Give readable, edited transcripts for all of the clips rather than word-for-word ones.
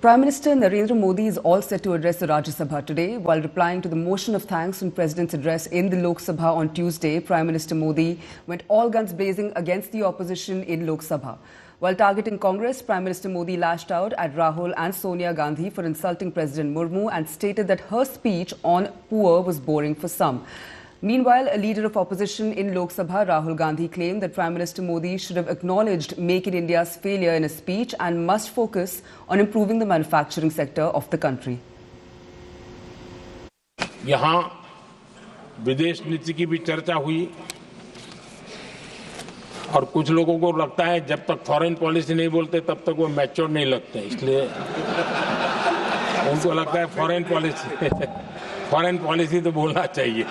Prime Minister Narendra Modi is all set to address the Rajya Sabha today. While replying to the motion of thanks on President's address in the Lok Sabha on Tuesday, Prime Minister Modi went all guns blazing against the opposition in Lok Sabha. While targeting Congress, Prime Minister Modi lashed out at Rahul and Sonia Gandhi for insulting President Murmu and stated that her speech on poor was boring for some. Meanwhile, a leader of opposition in Lok Sabha, Rahul Gandhi, claimed that Prime Minister Modi should have acknowledged Make in India's failure in a speech and must focus on improving the manufacturing sector of the country. यहाँ विदेश नीति की भी चर्चा हुई और कुछ लोगों को लगता है जब तक फॉरेन पॉलिसी नहीं बोलते तब तक वो मैच्योर नहीं लगते, इसलिए उनको लगता है फॉरेन पॉलिसी तो बोलना चाहिए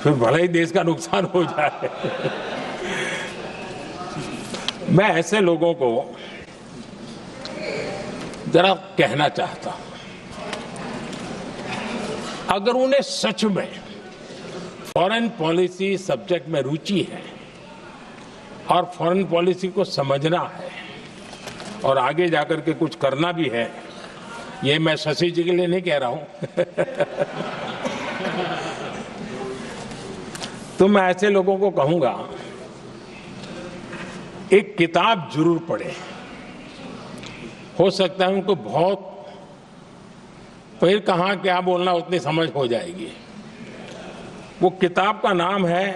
फिर भले ही देश का नुकसान हो जाए। मैं ऐसे लोगों को जरा कहना चाहता हूं, अगर उन्हें सच में फॉरेन पॉलिसी सब्जेक्ट में रुचि है और फॉरेन पॉलिसी को समझना है और आगे जाकर के कुछ करना भी है, ये मैं शशि जी के लिए नहीं कह रहा हूं तो मैं ऐसे लोगों को कहूंगा एक किताब जरूर पढ़ें। हो सकता है उनको बहुत फिर कहां क्या बोलना उतनी समझ हो जाएगी। वो किताब का नाम है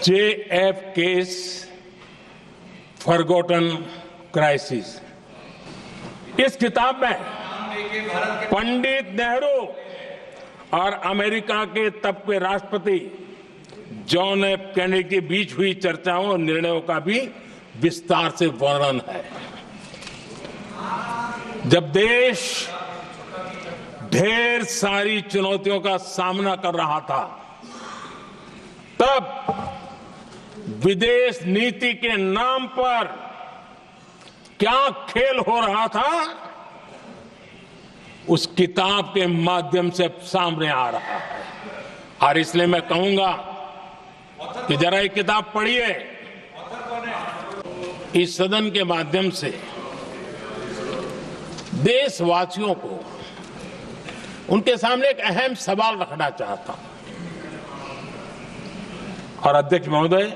JFK's Forgotten Crisis। इस किताब में पंडित नेहरू और अमेरिका के तब के राष्ट्रपति जॉन एफ कैनेडी के बीच हुई चर्चाओं और निर्णयों का भी विस्तार से वर्णन है। जब देश ढेर सारी चुनौतियों का सामना कर रहा था, तब विदेश नीति के नाम पर क्या खेल हो रहा था, उस किताब के माध्यम से सामने आ रहा है। और इसलिए मैं कहूंगा कि जरा ये किताब पढ़िए। इस सदन के माध्यम से देशवासियों को उनके सामने एक अहम सवाल रखना चाहता हूं। और अध्यक्ष महोदय,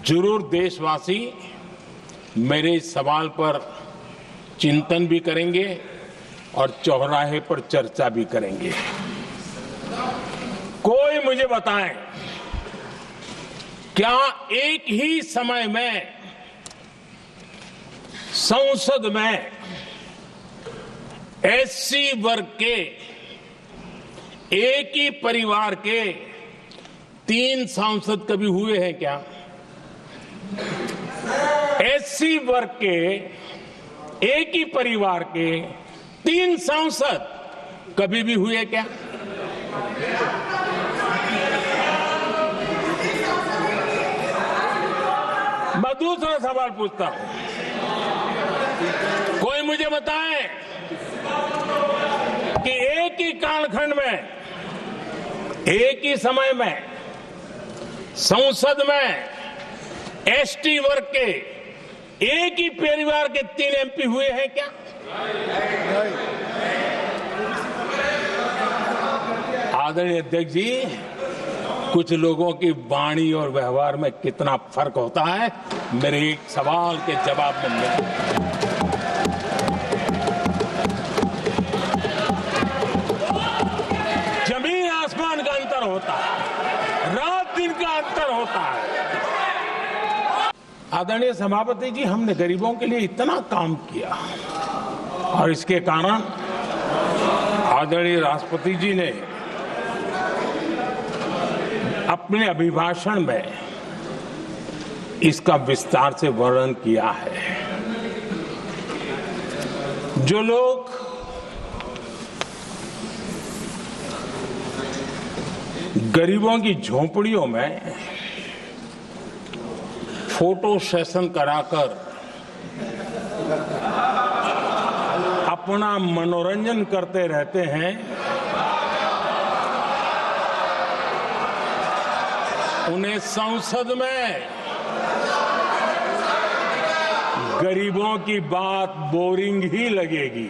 जरूर देशवासी मेरे इस सवाल पर चिंतन भी करेंगे और चौराहे पर चर्चा भी करेंगे। कोई मुझे बताए, क्या एक ही समय में संसद में एससी वर्ग के एक ही परिवार के 3 सांसद कभी हुए हैं क्या? एससी वर्ग के एक ही परिवार के 3 सांसद कभी भी हुए क्या? मैं दूसरा सवाल पूछता हूं, कोई मुझे बताए कि एक ही कालखंड में, एक ही समय में संसद में एसटी वर्ग के एक ही परिवार के 3 एमपी हुए हैं क्या? आदरणीय अध्यक्ष जी, कुछ लोगों की वाणी और व्यवहार में कितना फर्क होता है, मेरे एक सवाल के जवाब में मिला। जमीन आसमान का अंतर होता है, रात दिन का अंतर होता है। आदरणीय सभापति जी, हमने गरीबों के लिए इतना काम किया और इसके कारण आदरणीय राष्ट्रपति जी ने अपने अभिभाषण में इसका विस्तार से वर्णन किया है। जो लोग गरीबों की झोपड़ियों में फोटो सेशन कराकर अपना मनोरंजन करते रहते हैं, उन्हें संसद में गरीबों की बात बोरिंग ही लगेगी।